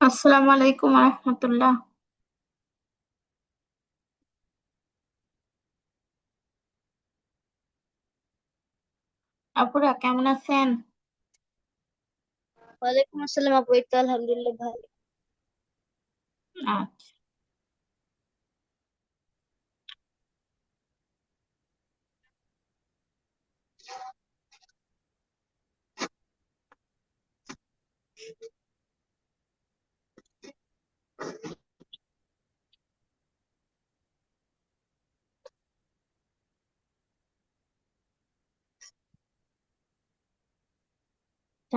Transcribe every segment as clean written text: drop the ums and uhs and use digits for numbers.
আসসালামু আলাইকুম রহমতুল্লাহ। আপুরা কেমন আছেন? ওয়ালাইকুম আসসালাম আপু, এই তো আলহামদুলিল্লাহ ভালো। আচ্ছা,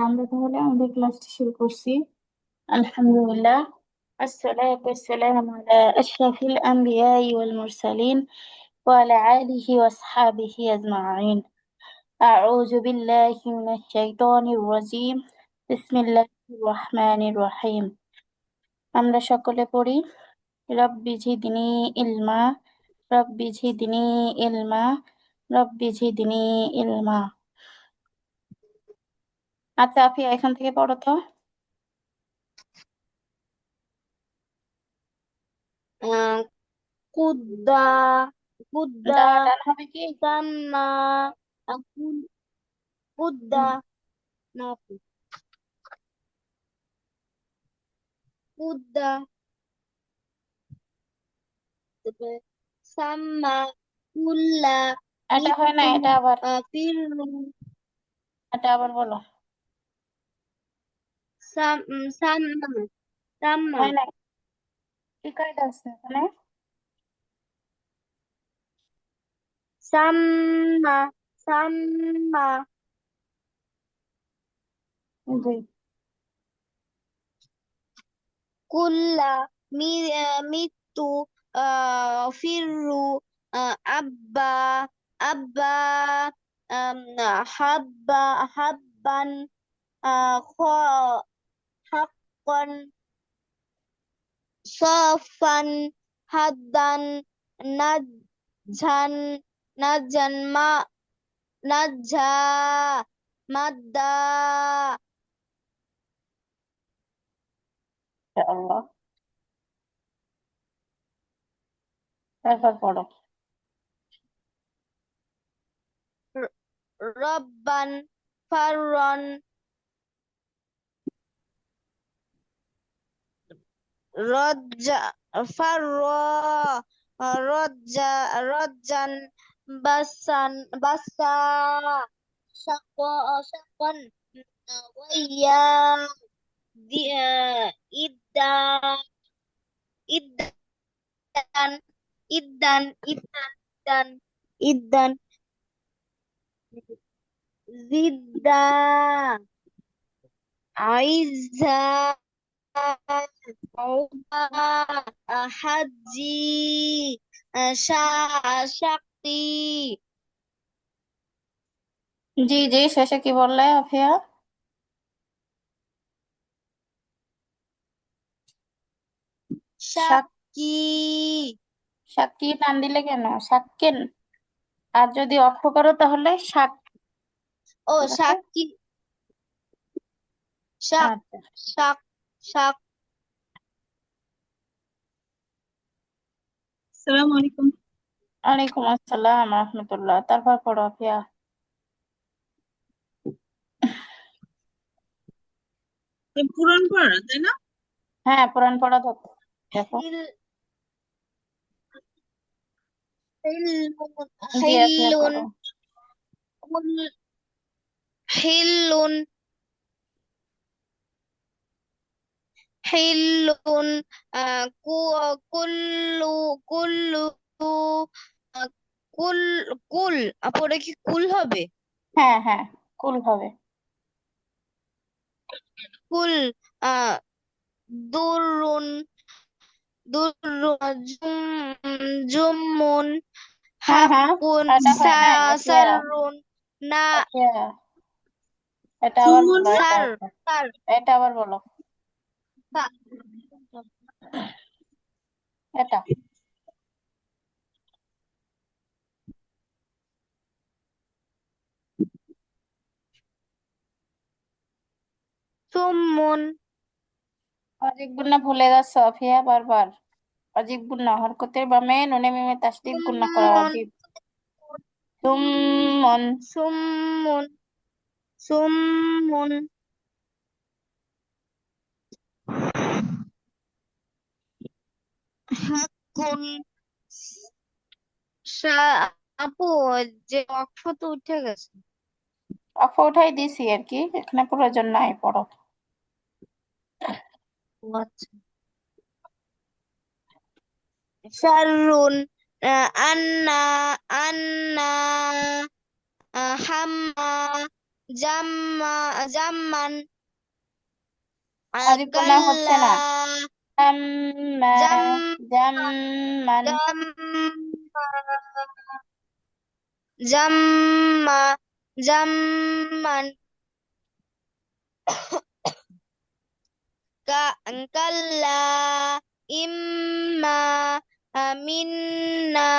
আমরা তাহলে আমাদের ক্লাসটি শুরু করছি। আলহামদুলিল্লাহ, আসসালাতু ওয়াসসালামু আলা আশরাফিল আমবিয়াই ওয়াল মুরসালিন ওয়া আলা আলিহি ওয়া আসহাবিহি আজমাইন। আউযু বিল্লাহি মিনাশ শাইতানির রাজীম। বিসমিল্লাহির রহমানির রহিম। আমরা সকলে পড়ি, রব্বি জিদনি ইলমা, রব্বি জিদনি ইলমা, রব্বি জিদনি ইলমা। আচ্ছা আফিয়া, এখান থেকে পড়ো তো। আহ, কুদ্দা কুদ্দা দা ডান হবে কি? সাম্মা কুদ্দা হুম, না আপু, কুদ্দা, তারপরে সাম্মা, কুল্লা, এটা হয় না, ইদু, এটা আবার, ফিরু, এটা আবার বলো। সাম্মা, সাম্মা, হয় না, কি কায়দা আছে এখানে? সাম্মা, সাম্মা, জি। কুল্লা, মিতু, ফিরু, আব্বা, আব্বা, আম, হাব্বা, হাব্বান, খ হাক্কান, সফান, হাদ্দান, নাজঝান, নাজঝান, নাজঝা, মাদ্দা। আল্লাহ, তারপর পড়ো। র- রব্বান, ফাররন, রজ্জা, ফাররা, রজ্জা, রজ্জান, বাসান, বাসা, শাক, শাকন, ওয়াইয়া, ইদ্দা, ইদ্দান, ইদ্দান, ইদ্দান, ইদ্দান, জিদ্দা, আইজ্জা, عقبة، حجي، شقي، জি জি, শেষে কি বললে আফিয়া? শাক, شقي، শাক কি টান দিলে কেন? শাক্কিন। আর যদি অক্ষ করো তাহলে শাক। ও ঠিক আছে। شقي، شق، আচ্ছা। شق، شق. আসসালামু আলাইকুম। ওয়ালাইকুম আসসালাম রহমতুল্লাহ। তারপর পড়ো আফিয়া। পুরান পড়া তাই না? হ্যাঁ, পুরান পড়া ধরতে। দেখো। حل، জি আফিয়া حل، পড়ো। حل، حل، كل، كل، কুল, কুল আপু, ওটা কি কুল হবে? হ্যাঁ হ্যাঁ, কুল হবে। কুল, আহ দুরুন, দুরুন, জুমুন, হ্যাঁ হ্যাঁ, হাক্কুন, এটা হয় না আফিয়া? সারুন, না, আফিয়া, এটা আবার সুমন বলো, না? এটা সার, এটা সার, এটা আবার বলো। সা- এটা সুমুন, অজিব গুন্না ভুলে যাচ্ছ আফিয়া বারবার। অজিব গুন্না হরকতের বামে নুনে মিমে তাসদিদ গুন্না করা সুম্মুন অজিব। সুম্মন। সুম্মুন সুম্মুন হাক্কুন আপু, যে অক্ষ তো উঠে গেছে। অফ উঠাই দিছি আর কি, এখানে প্রয়োজন নাই পড়ো। ও আচ্ছা। শাররুন আন্না আন্না হাম্মা জাম্মা জাম্মান অজিব গুন্না হচ্ছে কাল্লা না। জাম্মা। জাম জাম্মান। জাম্মা জাম্মা জাম্মান কাল্লা ইম্মা মিন্না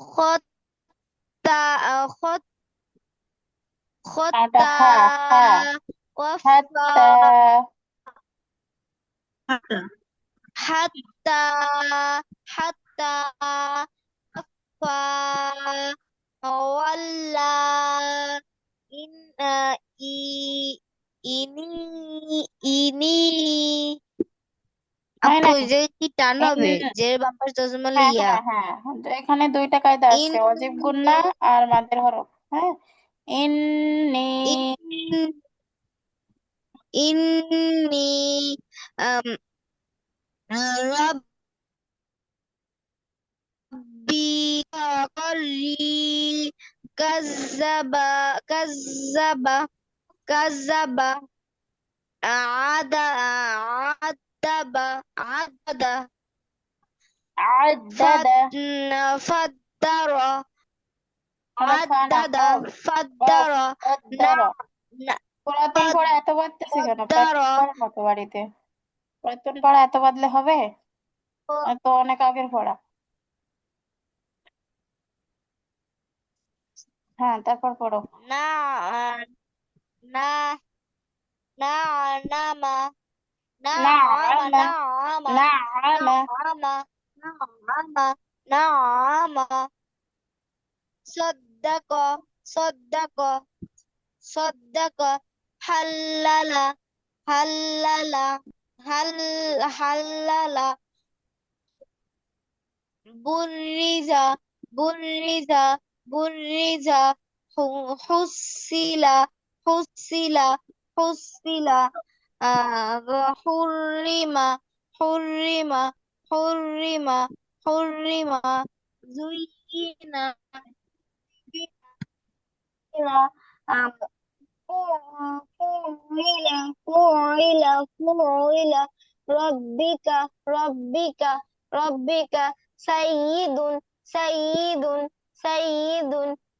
খত্তা খত এটা খত্তা হা। হা। ওয়াফা হাত্তা। হাতটা। হাত্তা হাত্তা আফা ওয়াল্লা ইন ই ইনি ইনি হয় আপু, নাই? এই যে কি টান ইন। হবে, জের বাম্পার জজমাল হ্যাঁ ইয়া। হ্যাঁ হ্যাঁ, এখানে দুইটা কায়দা ইন আছে, অজিব গুন্না আর মাদের হরফ। হ্যাঁ। ইন্নি। ইন ইন্নি আম, ربي قري كذب كذب كذب عدب عدد عدد. فدر ওটা ফানা عدد কফ। কফ। فدر قدر। পুরাতন পড়া এত বাড়তেছে কেন? قدر প্র্যাকটিস করো না তো বাড়িতে? পুরাতন পড়া এত বাদলে হবে? তো অনেক আগের পড়া। হ্যাঁ, তারপর পড়ো। না না نعم نعم নাআমা। نعم নাআমা। نعم نعم نعم صدق صدق صدق حلل حلل حلل برز برز برز حصل حصل حصل حرم حرم حرم حرم زين فعل فعل فعل ربك ربك ربك سيد سيد سيد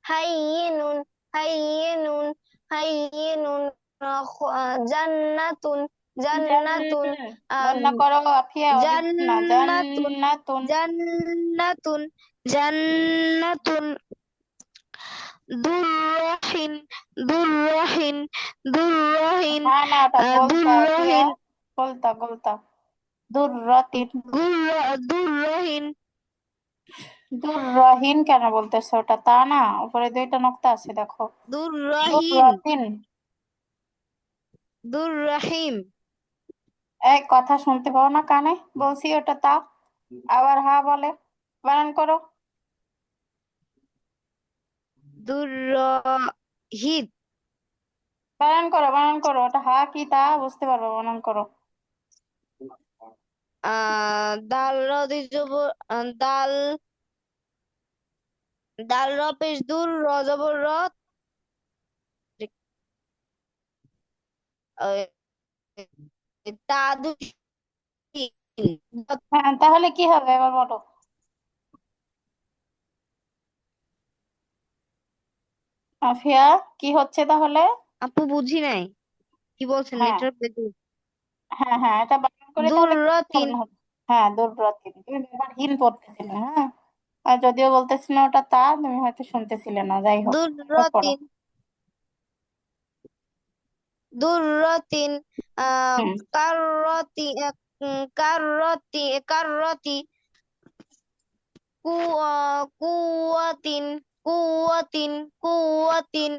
هين هين هين جنة جنة গণ্য করো আফিয়া, অজিব না جنة জান্নাতুন। جنة جنة দুররাহিন দুররাহিন দুররাহিন হ্যাঁ না, ওটা গোলতা আফিয়া, দুররাহিন গোলতা গোলতা। দুর্রাতিন। দুররাহিন দুর্রহিন কেন বলতেছে? ওটা তা না, উপরে দুইটা নোক্তা আছে দেখো। দুররাহিন দুর্রাতিন। দুররাহিম এক কথা শুনতে পাও না কানে? বলছি ওটা তা, আবার হা বলে। বানান করো। দুররাহিদ বানান করো, বানান করো, ওটা হা কি তা বুঝতে পারবো, বানান করো। দাল র দুই জবর দাল দাল র পেশ দূর র জবর র আহ, তা দুই শিন। হ্যাঁ, তাহলে কি হবে এবার বলো। আফিয়া, কি হচ্ছে তাহলে? আপু বুঝি নাই কি বলছেন, হ্যাঁ নেটওয়ার্ক। হ্যাঁ হ্যাঁ, এটা বানান করে তাহলে কি দুররাতিন উচ্চারণ হচ্ছে? হ্যাঁ, দুর্রাতিন। তুমি ব্যাপার হিন পড়তেছিলে, হ্যাঁ। আর যদিও বলতেছি না ওটা তা, তুমি হয়তো শুনতেছিলে না, যাই হোক এবার পড়ো। দুর্রতিন দুর্রতিন হুম। কাররতি কাররতি কাররতি কুয়াতিন কুয়াতিন কুয়াতিন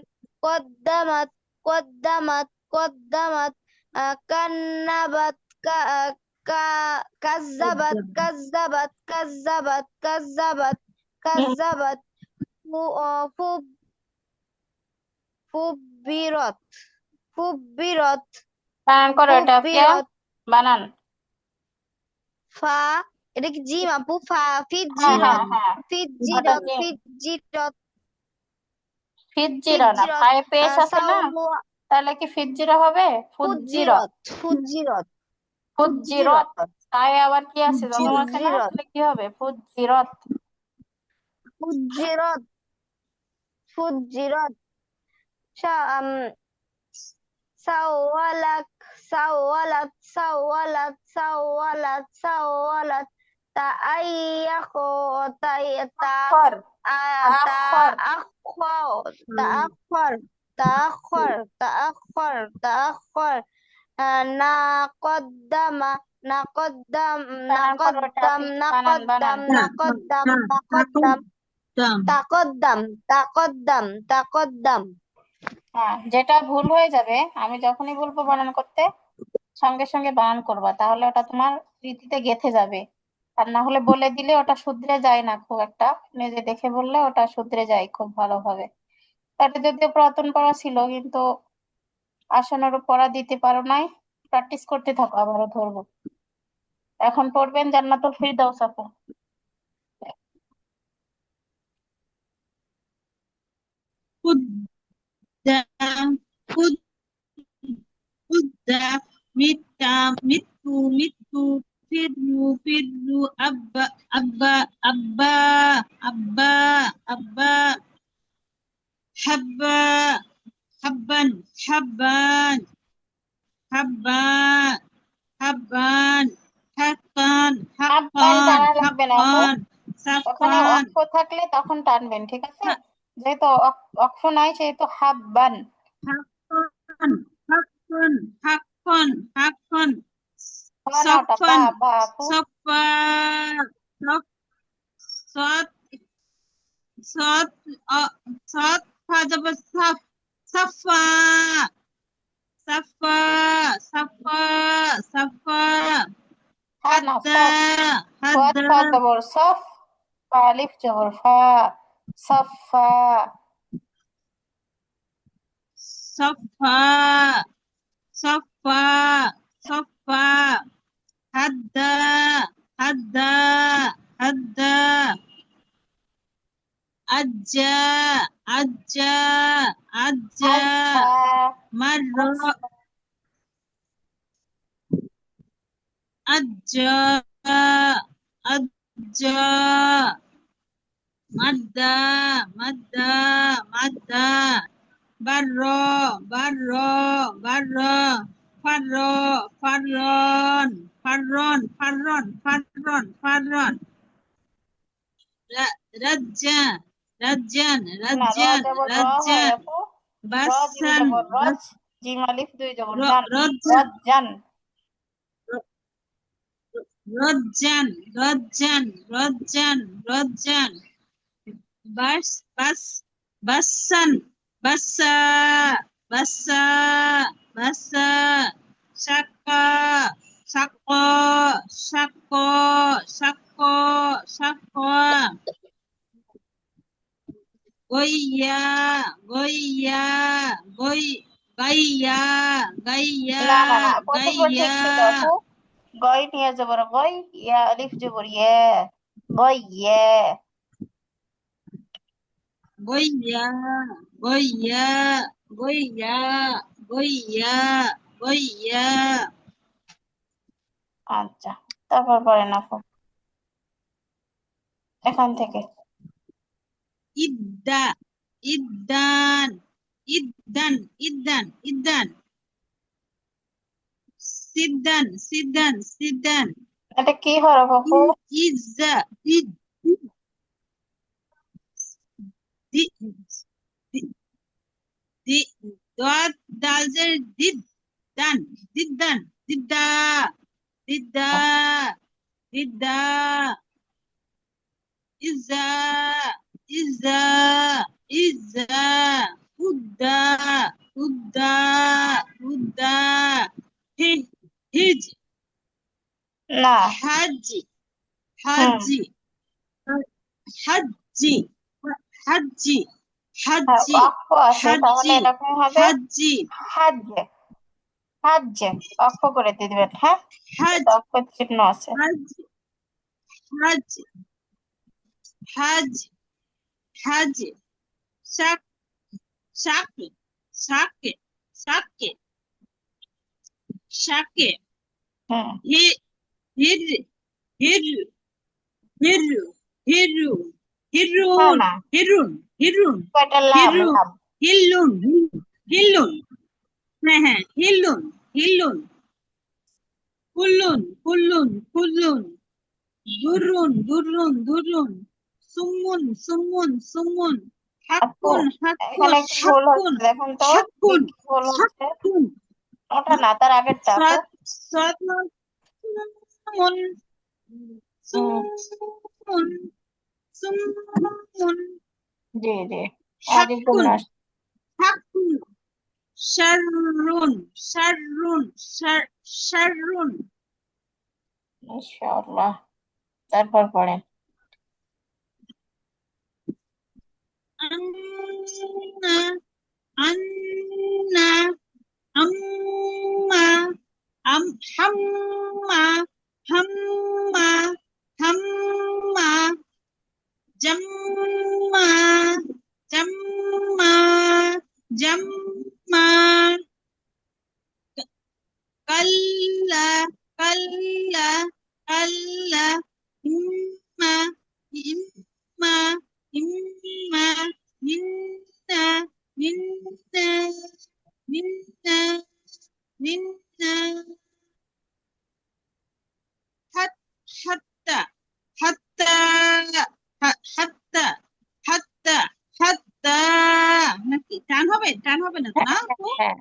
কদ্দামাত কদ্দামাত কদ্দামাত কান্নাবাত কাজ্জাবাত কাজ্জাবাত কাজ্জাবাত কাজ্জাবাত হুম। কাজ্জাবাত ফুব্বিরত ফুব্বিরত বানান করো এটা আফিয়া, ফুব্বিরত বানান। ফা এটা কি জিম আপু? ফা হ্যাঁ জিরান হ্যাঁ হ্যাঁ, ওটা ফিজিরত জি। ফিজিরত ফিজ্জিরা না, ফিজিরত ফায়ে পেশ আছে না, সাউ তাহলে কি ফিজ্জিরা হবে? ফুজ্জিরত। ফুজিরত ফুজিরত ফুজ্জিরত, ফুজিরত তাই আবার কি আছে, জজম জিরান আছে না, ফুজিরত তাহলে কি হবে? ফুজ্জিরত। ফুজিরত ফুজিরত সা সাওয়ালাক সাওয়ালাত সাওয়ালাত সাওয়ালাত সাওয়ালাত তাআইয়াকু তা আখর, তা আখর। আখর তাআখর তাআখর তাআখর তাআখর নাকদ্দামা নাকদ্দাম বানান করো এটা নাকদ্দাম আফি, বানান বানান। নাকদ্দাম নাকদ্দাম নাকদ্দাম দাম তাকদ্দাম তাকদ্দাম তাকদ্দাম হ্যাঁ, যেটা ভুল হয়ে যাবে আমি যখনই বলবো বানান করতে, সঙ্গে সঙ্গে বানান করবা, তাহলে ওটা তোমার স্মৃতিতে গেঁথে যাবে। আর না হলে বলে দিলে ওটা শুধরে যায় না খুব একটা, নিজে দেখে বললে ওটা শুধরে যায় খুব ভালোভাবে। এটা যদিও পুরাতন পড়া ছিল, কিন্তু আসনেরও পড়া দিতে পারো নাই, প্র্যাকটিস করতে থাকো, আবারও ধরবো। এখন পড়বেন জান্নাতুল ফিরদাউস আপু। কুদ্দাম কুদ কুদ্দাম মিতাম মিতু মিতু ফিরু ফিরু আব্বা আব্বা আব্বা আব্বা আব্বা হাব্বা হাব্বান হাব্বান হাব্বান হাব্বান হাক্কান আব্বান হাক্কান টানা লাগবে না আপু, হাক্কান ওখানে সাফান অক্ষ থাকলে তখন টানবেন, ঠিক আছে? যেহেতু অক্ষ নাই সেহেতু হাব্বান। হাক্কান হাক্কান হাক্কান হাক্কান হয় না, ওটা বা সাফান বা আপু। সাফা সাফ সাত সাত সাত ফাজাব সাফ সাফা সাফা সাফা সাফা হ্যাঁ না, হাদ্দা সফ। সোয়াদ হাদ্দা ফা জবর সফ, ফা আলিফ জবর ফা, সফা। সাফা সাফা সাফা হাদ্দা হাদ্দা হাদ্দা আজ্জা আজ্জা আজ্জা আজহা, মাররা আজহা। আজ্জা আজ্জা মাদ্দা মাদ্দা মাদ্দা বাররা বাররা বাররা ফাররা ফাররন ফাররন ফাররন ফাররন ফাররন রাজ্জা রাজ্জান না, র রাজ্জান জবর র হয় রাজ্জান আপু। র জিম বাসান জবর রজ, জিম আলিফ দুই জবর জান, রজ্জান রজ্জান। রজ্জান রজ্জান রজ্জান রজ্জান বাস বাস বাসান বাসা বাসা বাসা সাক্কা সাক্ক সাক্ক সাক্ক সাক্ক গইয়া গইয়া গই গাইয়া গাইয়া না না না, প্রথমবার ঠিক গাইয়া ছিল আপু। গয় নিয়ে জবর গয়, ইয়া আলিফ জবর ইয়ে, গয় ইয়ে। গইয়া গইয়া গইয়া গইয়া গইয়া আচ্ছা, তারপর পড়েন আপু এখান থেকে। ইদ্দা ইদ্দান ইদ্দান ইদ্দান ইদ্দান সিদ্দান সিদ্দান সিদ্দান এটা কি হরফ আপু? ইজ্জা হামজার দিদ্দান দিদ্দান দিদ্দা দিদ্দা দিদ্দা ইজ্জা ইজ্জা ইজ্জা উদ্দা উদ্দা উদ্দা হিজ না হাজি হুম হাজি হাজি হাজি হ্যাঁ, হাজি অক্ষ আছে তাহলে হাজি এরকম হবে হাজি হাজ্জে হাজ্জে অক্ষ করে দিয়ে দিবেন, হ্যাঁ হাজ এটা অক্ষ চিহ্ন আছে। হাজ হাজ হাজ হাজ শাক শাকে শাকে শাকে শাকে হুম হি হির হির হির হিরু না হিরুন না হিরুন হিরুন এটা লাম হিরু লাম। হিল্লুন হিল্লুন হ্যাঁ হ্যাঁ হিল্লুন হিল্লুন কুল্লুন কুল্লুন কুল্লুন দুরুন দুরুন দুরুন সুমুন সুমুন সুমুন আপু হাক্কুন হাক্কুন এখানে একটু ভুল হাক্কুন হচ্ছে, দেখুন তো কি হাক্কুন কি ভুল হচ্ছে। হাক্কুন ওটা না, তার আগেরটা আপু। সাত সাত সুমুন হুম সুমুন সুমুন জি জি আজের জন্য হাক্কুন আসছে। হাক্কুন শাররুন শাররুন শাররুন ইনশাআল্লাহ, তারপর পড়েন। আন্না আন্না আম্মা হাম্মা হাম্মা হাম্মা জাম্মা জাম্মা জাম্মা কাল্লা কাল্লা কাল্লা ইম্মা ইম্মা ইম্মা মিন্না মিন্না মিন্না মিন্না হাত্তা হাত্তা হাত্তা হাত্তা হাত্তা নাকি টান হবে না তো না আপু? হ্যাঁ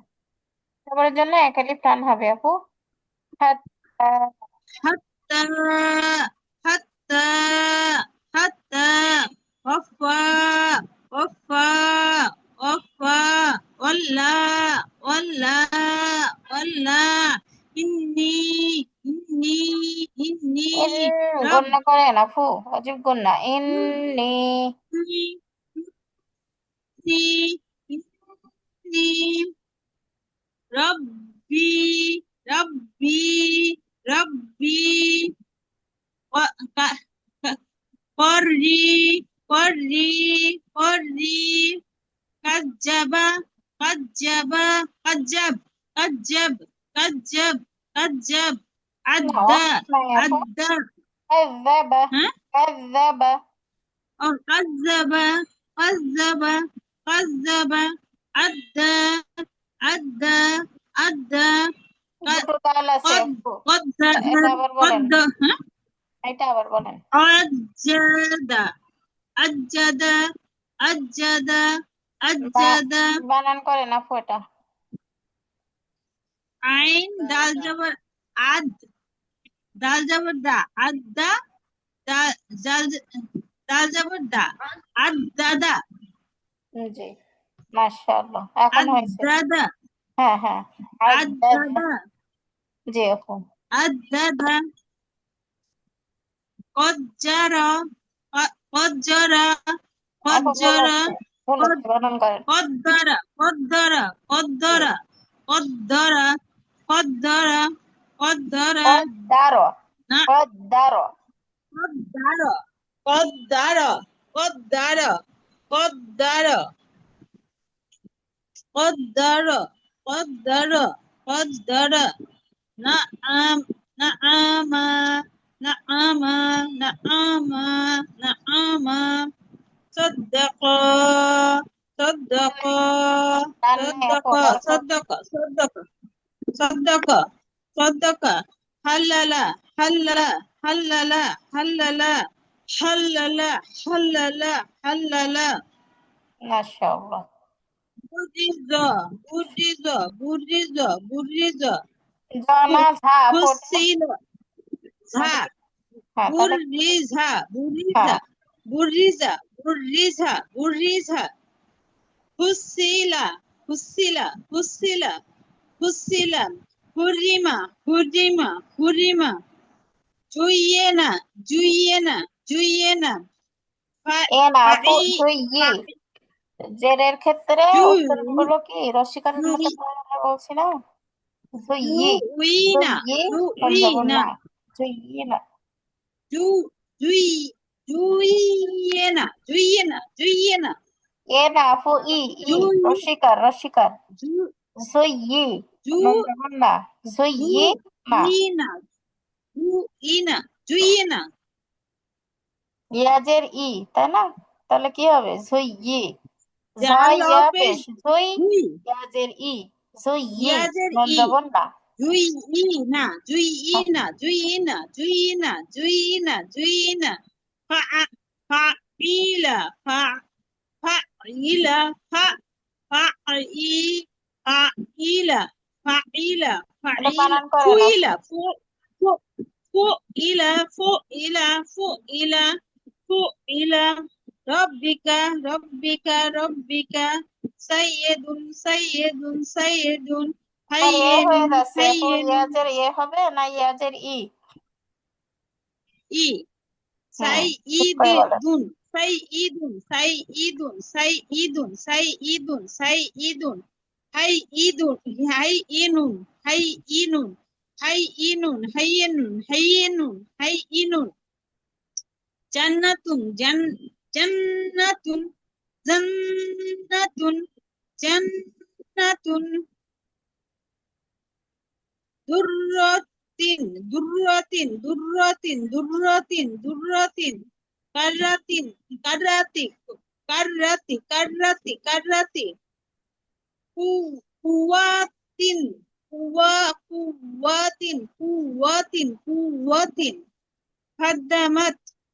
তারপরের জন্য এক আলিফ টান হবে আপু। হাত্তা হাত্তা হাত্তা হাত্তা ওয়াফা ওয়াফা ওয়াফা ওয়াল্লা ওয়াল্লা ওয়াল্লা ইন্নি ইন্নি ইন্নি ইন রব গণ্য করেন আপু, অজীব গণ্যা ইন্নি। ইন্নি ইন্নি রব্বি রব্বি রব্বি কররি কররি কররি কাজ্জাবা কাজ্জাবা কাজ্জাব কাজ্জাব কাজ্জাব কাজ্জাব না আদ্দা অক্ষ নাই আপু। আদ্দা কাযযাবা হ্যাঁ কাযযাবা ও কাজ্জাবা কাজ্জাবা কাজ্জাবা আদ্দা আদ্দা আদ্দা দুটো দাল আছে قد আপু। قدر এটা আবার বলেন, قدر ها এটা আবার বলেন। أجد أجد أجد أجد বানান করেন আপু এটা। عين دال جبر عد دال جبر دا عد دا دال جبر دا عدد জি মাশাআল্লাহ এখন হয়েছে। عدد হ্যাঁ হ্যাঁ আদাদ। عدد জি আপু। عدد قدر قدر আপু ভুল قدر হচ্ছে, ভুল হচ্ছে, বানান করেন। قدر قدر قدر قدر قدر قدر কদ্দারো না কদ্দারো قدر قدر قدر قدر قدر قدر قدر نعم نعم نعم نعم نعم صدق صدق টান নেই আপু, صدق অল্প। صدق صدق صدق صدق حلل حلل حلل حلل حلل حلل حلل মাশাআল্লাহ বুরিজা বুরিজা বুরিজা বুরিজা জ না ঝা ফোটে ফুসিলা ঝা নাকি? হ্যাঁ তাহলে বুরিজা বুরিজা হ্যাঁ বুরিজা বুরিজা বুরিজা ফুসিলা ফুসিলা ফুসিলা ফুসিলা হুরিমা হুরিমা হুরিমা জুইয়েনা জুইয়েনা জুইয়েনা এ না ফু ফাই জুই ই জেরের ক্ষেত্রে জুই উত্তরণ গুলো কি রসিকারের জুই মতো করে আমরা বলছি না জুই ই জুইনা জুই ই লন্ডবন জুইনা না জুই ই না জু জুই জুইয়েনা জুইয়েনা জুইয়েনা এ না ফু ই ই জুই রসিকার রসিকার জু জুই ই জু লন্ডবন না জুই ই না জুইনা জুইনা জুইয়েনা ইয়াজের ই তাই না তাহলে কি হবে জুই ই ঝা জাল ইয়া পেশ পেশ জুই জুই ইয়াজের ই জুই ই ইয়াজের ই লন্ডবন না জুইনা জুইনা জুইনা জুইনা জুইনা জুইনা ফা ফা ইলা ফা ফা ইলা ফা ফা ই ফা ইলা ফা ইলা ফা এটা ইলা বানান করে না ফুইলা ফু ফু ফু ইলা ফু ইলা ফু ইলা ফু ইলা রব্বিকা রব্বিকা রব্বিকা সাইয়্যিদুন সাইয়্যিদুন সাইয়্যিদুন আর এ হয়ে হাইয়্যিনুন যাচ্ছে এখন হাইয়্যিনুন ইয়াজের এ হবে না ইয়াজের ই ই হুম ঠিক করে বলো সাইয়্যিদুন সাইয়্যিদুন সাইয়্যিদুন সাইয়্যিদুন সাইয়্যিদুন সাইয়্যিদুন হাইয়্যিদুন হাইয়্যিনুন হাইয়্যিনুন হাইয়্যিনুন হাইয়্যিনুন হাইয়্যিনুন হাইয়্যিনুন জান্নাতুন জান্নাতুন জান্নাতুন জান্নাতুন দুর্রাতিন দুর্রাতিন দুর্রাতিন দুর্রাতিন দুর্রাতিন কাররাতিন কাররাতি কাররাতি কাররাতি কাররাতি কুওয়াতিন কুওয়াতিন কুওয়াতিন কুওয়াতিন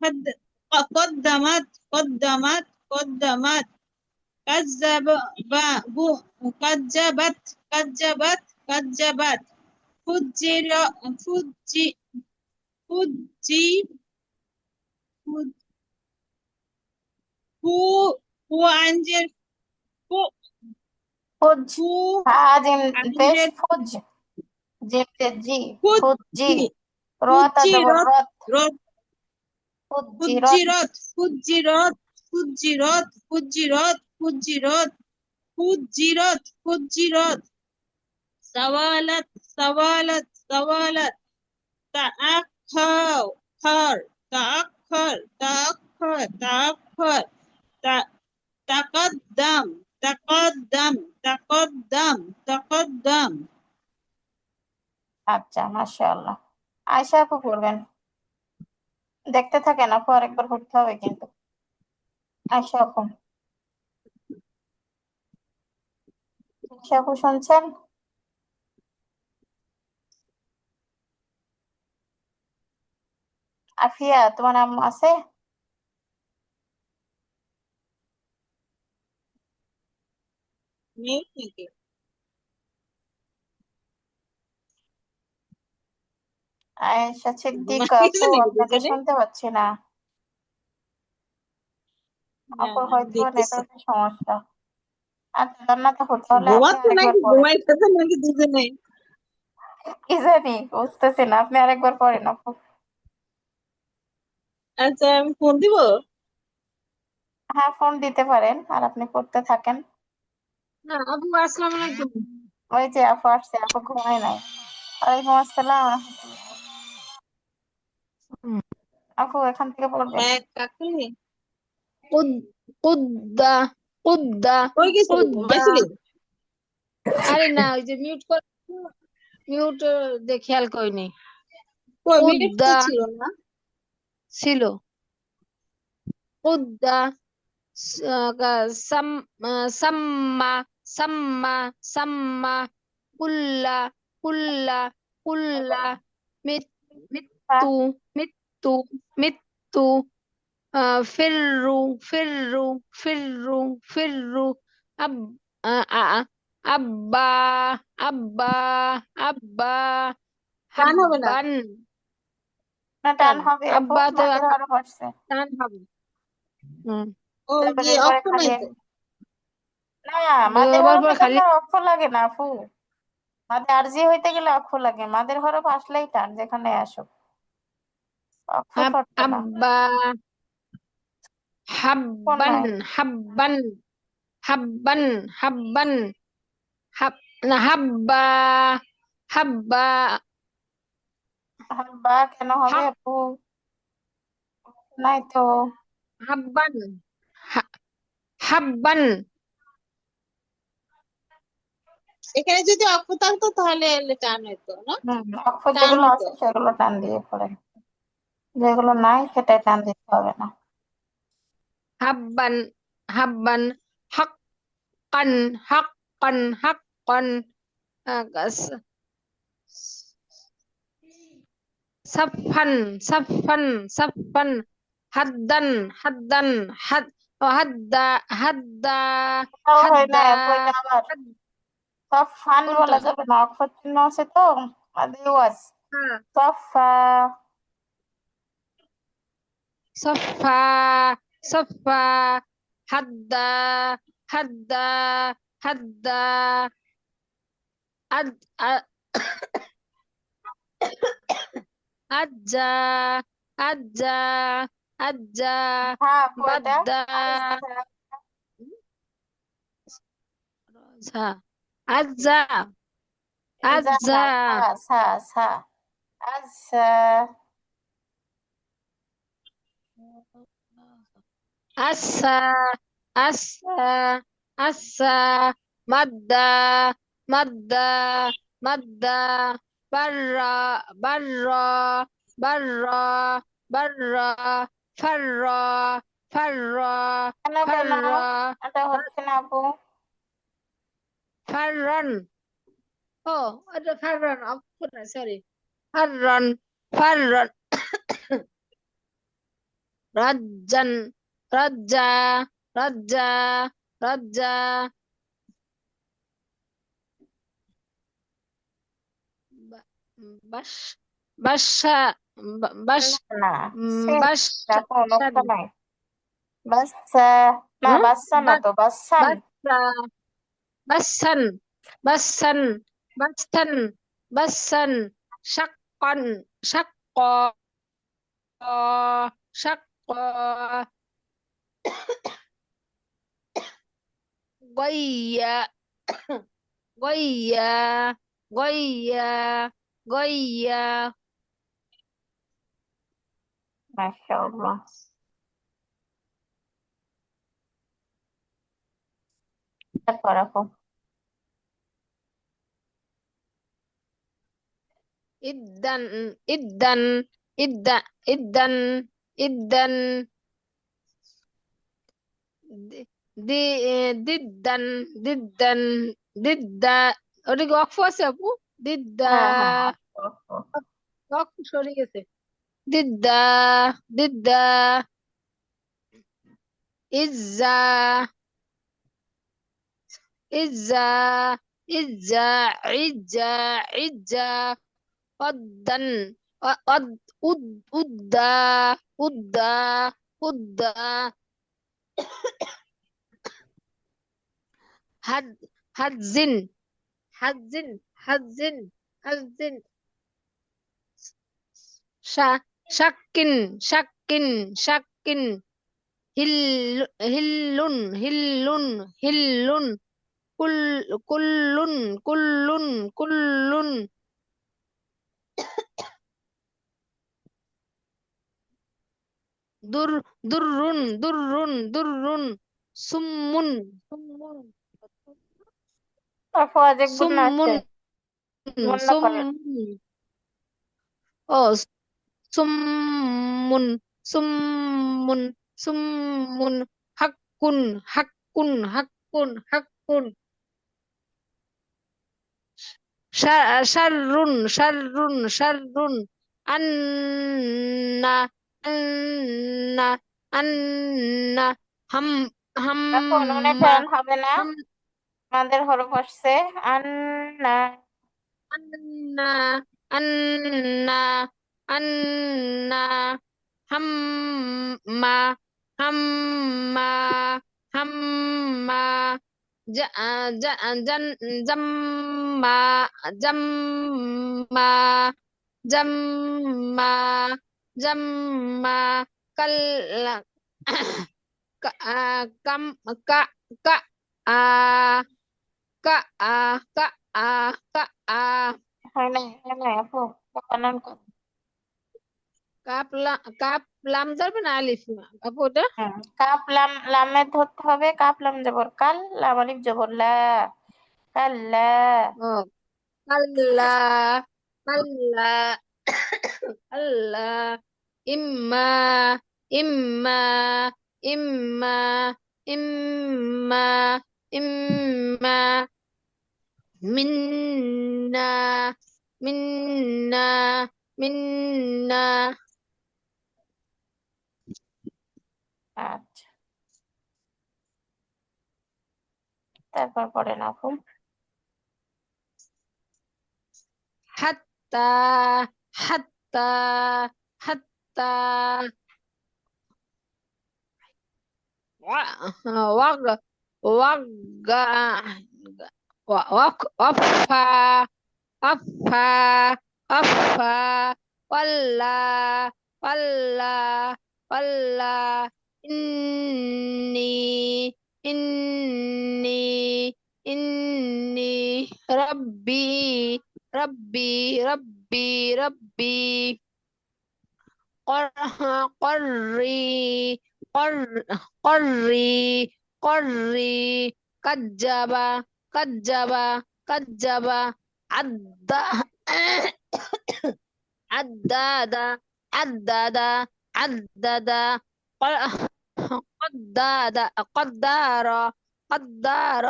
قدمت قدمت قدمت قدمت كذب كذبت كذبت كذبت فجر فجي فجي هو هو أنجر هو ফুজ هو হাজিম পেশ أنجر ফুজ জিমতে জি ফুজি فجي রত জবর فجرت রত رت ফুজি রত فجرت فجرت فجرت فجرت فجرت فجرت فجرت سوالت سوالت سوالت تأخر خر تأخر تأخر تأخر تقدم تقدم تقدم تقدم আচ্ছা মাশাআল্লাহ আয়শা আপু পড়বেন দেখতে থাকেন আপু আরেকবার পড়তে হবে কিন্তু আয়শা আপু আয়শা আপু শুনছেন আফিয়া তোমার আম্মু আছে নেই নাকি আয়েশা সিদ্দিকা ঘুমাই আপু গেছে নাকি আপনাকে দুজনে শুনতে পাচ্ছি না না আপুর না আমি হয়তো দেখতেছি নেটওয়ার্কের সমস্যা আচ্ছা জান্নাত আপু তাহলে আপনি ঘুমাচ্ছে আরেকবার নাকি পড়েন ঘুমাইতেছে নাকি দুজনে কি জানি বুঝতেছি না আপনি আরেকবার পড়েন আপু আচ্ছা আমি ফোন দিব হ্যাঁ ফোন দিতে পারেন আর আপনি পড়তে থাকেন না আপু আসসালামু আলাইকুম ওই যে আপু আসছে আপু ঘুমায় নাই ওয়ালাইকুম আসসালাম রাহমাতুল্লাহ। আপু এখান থেকে পড়বেন হ্যাঁ কাকুলি কুদ্দা কুদ্দা কই গেছিলি কুদ্দা ঘুমাইছিলি আরে না ওই যে মিউট খেয়াল করিনি কই মিনিট তো কুদ্দা ছিল না ছিল কুদ্দা সাম্মা সাম্মা সাম্মা কুল্লা কুল্লা কুল্লা হ্যাঁ মৃত্যু মৃত্যু মৃত্যু ফিররু ফিররু ফিররু ফিররু আব আব্বা আব্বা আব্বা টান হবে না। হাব্বান না, টান টান হবে আপু, আব্বাতে মাঝের হরফ আসছে। টান হবে। হুম। ও কি জবরের পরে অক্ষ খালি নাই তো? না, মাঝের আবার হরফে পর তো খালি আপনার অক্ষ লাগে না আপু। মাঝে আরজি হইতে গেলে অক্ষ লাগে, মাঝের হরফ আসলেই টান যেখানে আসুক, অক্ষ শর্ত না। আব্বা কোন হাব্বান নাই? হাব্বান হাব্বান হাব্বান হাব না হাব্বা হাব্বা হাব্বা কেন হবে হাক আপু? নাই তো। হাব্বান হা- হাব্বান এখানে যদি অক্ষ থাকতো তাহলে টান হইতো না? অক্ষ টান যেগুলো হতো। আছে সেগুলো টান দিয়ে পড়ে, যেগুলো নাই সেটাই টান দিতে হবে না। হাব্বান হাব্বান হাক্কান হাক্কান হাক্কান সাফান সাফান সাফান হাদ্দান হাদ্দান হাদ হাদ্দা হাদ্দা তাও হয় না হাদ্দা আপু, এটা আবার হাদ- সব ফান কোনটা বলা যাবে না, অক্ষ চিহ্ন আছে তো, আদি ওয়াজ হ্যাঁ সফা। সফা সফা হাদ্দা হাদ্দা হাদ্দা আদ আ- আজ্জা আজ্জা আজ্জা হ্যাঁ আপু, এটা বাদ্দা আচ্ছা, আজ্জা আজ্জা যা আজ্জা না, সা সা সা, আচ্ছা। আসা আসা আসা মাদ্দা মাদ্দা মাদ্দা বাররা বাররা বাররা বাররা ফাররা ফাররা কেন কেন ফাররা এটা হচ্ছে না আপু? ফাররান ও এটা ফাররান অক্ষর না সরি ফাররান ফাররান রাজ্জান রাজ্জা রাজ্জা রাজ্জা বা- বাস বাসা বাস না না, শেষ আপু, বাসান লক্ষ্য নাই। বাচ্চা, না হুম বাচ্চা না তো, বাচ্চান। বাসা বাসান বাসান বাসান বাসান শাক্কান শাক্ক শাক্ক গইয়া গইয়া গইয়া গইয়া মাশাআল্লাহ। তারপর আপু, iddan iddan idda iddan iddan di diddan diddan didda ওটা কি অক্ষ আছে আপু দিদ্দা হ্যাঁ হ্যাঁ আপু, আপু। অক্ষ সরে গেছে দিদ্দা দিদ্দা ইজ্জা ইজ্জা ইজ্জা ইজ্জা ইজ্জা অদ্দান অদ উদ উদ্দা উদ্দা উদ্দা হাদ হাদজিন হাদজিন হাদজিন হাদজিন শা শাক্কিন শাক্কিন শাক্কিন হিল হিল্লুন হিল্লুন হিল্লুন কুল কুল্লুন কুল্লুন কুল্লুন দুর দুররুন দুররুন দুররুন সুম্মুন সুম্মুন আপু আজকে গুণ আছে, সুম্মুন গণ্য করেন। সুম্মুন ও সুম্মুন সুম্মুন সুম্মুন হাক্কুন হাক্কুন হাক্কুন হাক্কুন শাররুন শাররুন শাররুন আন্না আন্না আন্না হাম আপু নুনে হাম্মা টান হবে না? হাম আমাদের হরফ আসছে আন্না। anna anna anna hamma hamma hamma ja ja jan jamma jamma jamma jamma kal ka kam ka ka a ka a ka a ka a হয় না আপু, বানান কর। কাপ লাম ধরবে না আলিফ না আপু ওটা কাপ লাম, লামে ধরতে হবে, কাপ লাম জবর কাল, লাম আলিফ জবর লা, কাল্লা। ও কাল্লা কাল্লা কাল্লা ইম্মা ইম্মা ইম্মা ইম্মা ইম্মা মিন্না মিন্না মিন্না আচ্ছা, তারপর পড়েন আপু। হাত্তা হাত্তা হাত্তা ওয়াগ ওয়াগা ওয়াফা ওয়াফা ওয়াফা ওয়াল্লা ওয়াল্লা ওয়াল্লা ইন্নি ইন্নি ইন্নি রব্বি রব্বি রব্বি রব্বি قري قري قري كجبا كجبا كجبا عد عدد عدد عدد قدر قدر قدر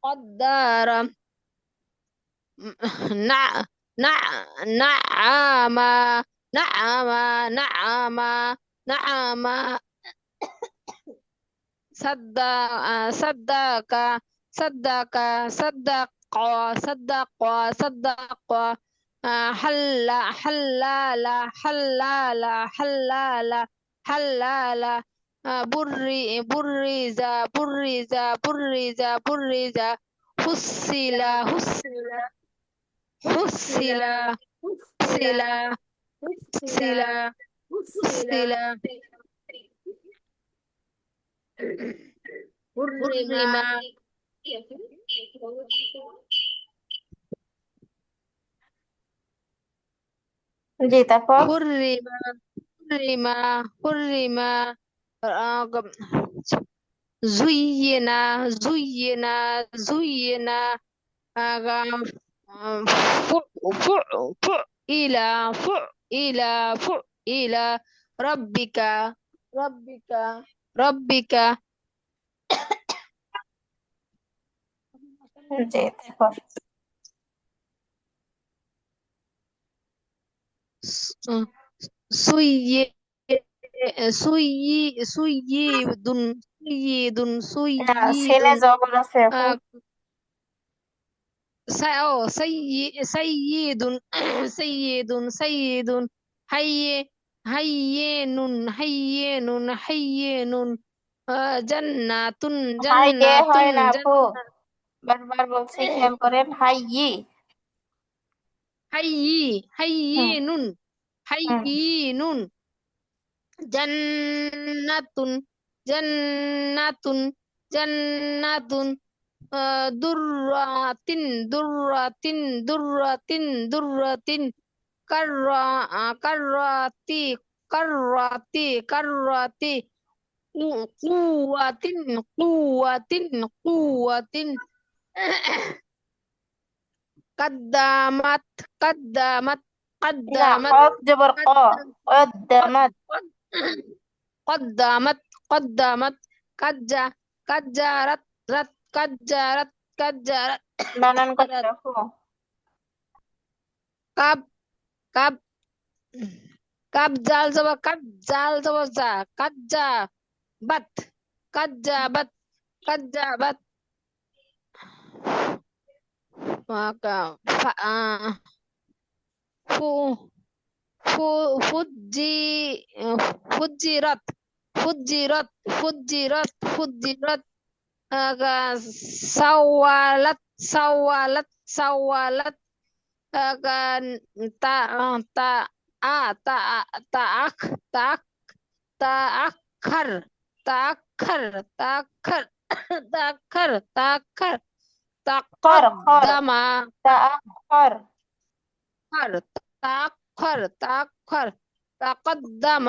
قدر نع نع نعم نعم نعم نعم صدق صدق صدق صدق صدق حل حلال حلال حلال حلال بري برز برز برز برز فصل فصل فصل فصل فصل فصل حرم জি, তারপর حرم حرم حرم زينا زينا زينا فعل فعل فعل ربك ربك ربك জি, তারপর سي سيد سيد না, سيد সেনে জবর আছে আপু। سيد سيد سيد حي حيين حيين حيين جنات হাই ইয়ে جنات হয় না আপু, جنات বারবার বলছি, খেয়াল করেন, হাই ই। حي হুম حيين হুম حيين جنات جنات جنات درات درات درات درات كراتي كراتي كراتي قوة قوة قوة قدمت قدمت না, قدمت কফ জবর ক, قدمت কদ্দামাত। قدمت قدمت كجا كجرت رت كجرت كجرت বানান করতে আপু। كاب كاب كاب جال زبر كاب جال زبر جا كجا بت كجا بت كجا بت ফা- আহ, ফু ফু ফুজি ফুজিরাত ফুজিরাত ফুজিরাত ফুজিরাত آه، سولت سولت سولت تا تا تا تأخ تأخ تأخر تأخر تأخر تأخر تأخر خر خر تقدم تأخر تأخر تأخر تقدم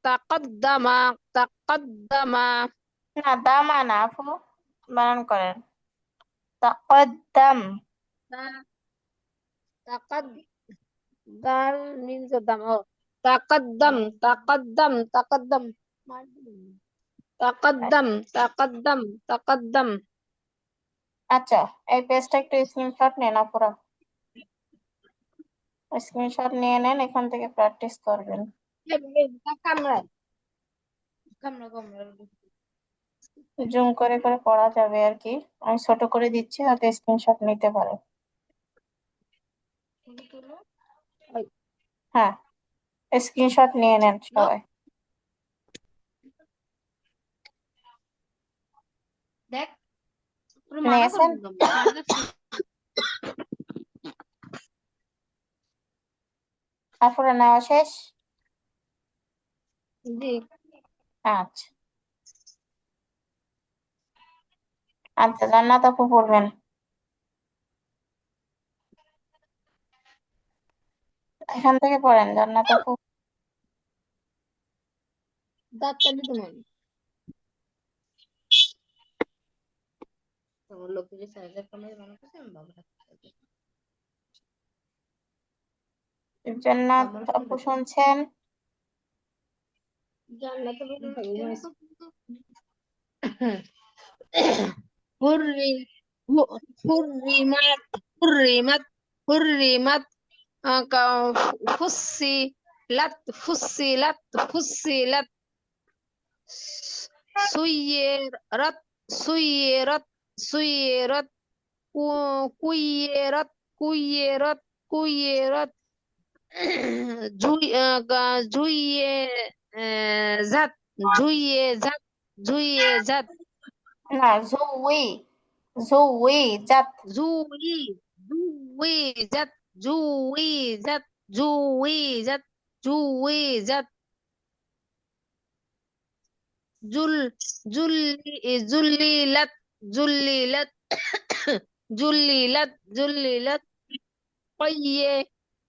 تقدم تقدم না দামা না আপু, বানান করেন তাকদ্দাম। تقدم دال means قدام تقدم تقدم تقدم تقدم تقدم تقدم আচ্ছা, এই পেজটা একটু স্ক্রিনশট নেন আপুরা, স্ক্রিনশট নিয়ে নেন, এখান থেকে প্র্যাকটিস করবেন। كاميرا كاميرا كاميرا জুম করে করে পড়া যাবে আর কি, আমি ছোট করে দিচ্ছি, যাতে স্ক্রিনশট নিতে পারে। হ্যাঁ, স্ক্রিনশট নিয়ে নেন সবাই। দেখ পুরো মানা করে নিয়েছেন? দিলাম আপুরা নেওয়া শেষ? জি আচ্ছা আচ্ছা, জান্নাত আপু পড়বেন, এখান থেকে পড়েন জান্নাত আপু। দাঁত চালি তোমার তোমার লোকের সাইজের ক্যামেরা বানা করছে আমি বাবা জান্নাত আমার আপু শুনছেন? জান্নাতে حرم حرمت حرمت حرمت فصلت فصلت فصلت سيرت سيرت سيرت كيرت كيرت كيرت زت زت زت না, জুই, জুই জাত। زوي زويزت زويزت زويزت زويزت جل جليلت جليلت جليلت جليلت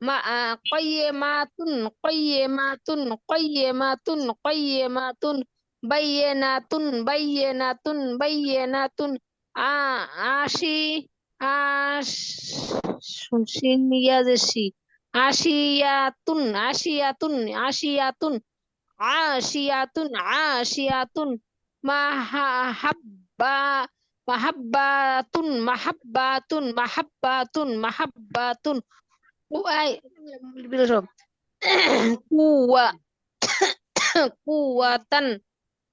ما قيمات قيمات قيمات قيمات بينات بينات بينات عاشي عاش شين يزشي عشيات عشيات عشيات عاشيات عاشيات محبة محبات محبات محبات محبات وأي قوة قوة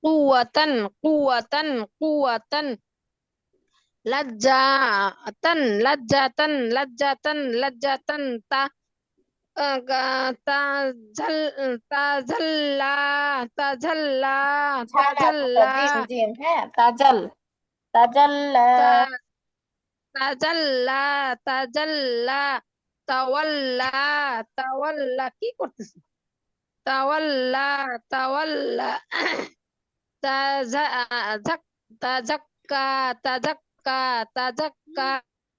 قوة قوة قوة لجة لجة لجة لجة تجلى تجلى ঝানা আপুরা, تجلى জিম জিম, হ্যাঁ, তাজাল, তাজাল, تجلى تجلى تولى تولى কি করতেছে تولى تولى تزكى تزكى تزكى